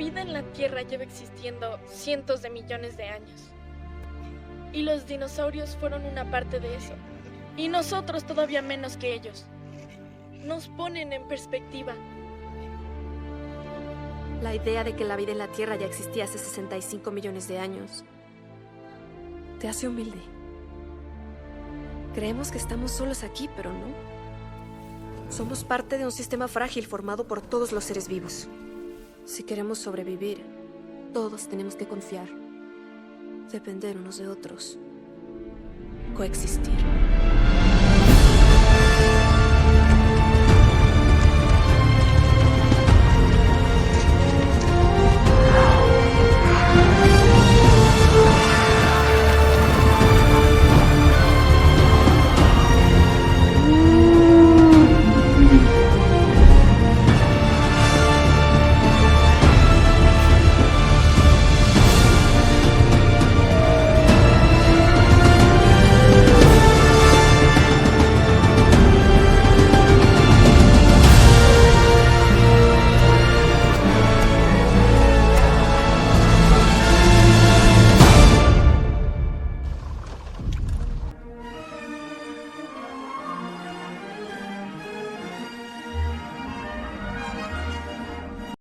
vida en la Tierra lleva existiendo cientos de millones de años. Y los dinosaurios fueron una parte de eso. Y nosotros todavía menos que ellos. Nos ponen en perspectiva. La idea de que la vida en la Tierra ya existía hace 65 millones de años te hace humilde. Creemos que estamos solos aquí, pero no. Somos parte de un sistema frágil formado por todos los seres vivos. Si queremos sobrevivir, todos tenemos que confiar, depender unos de otros, coexistir.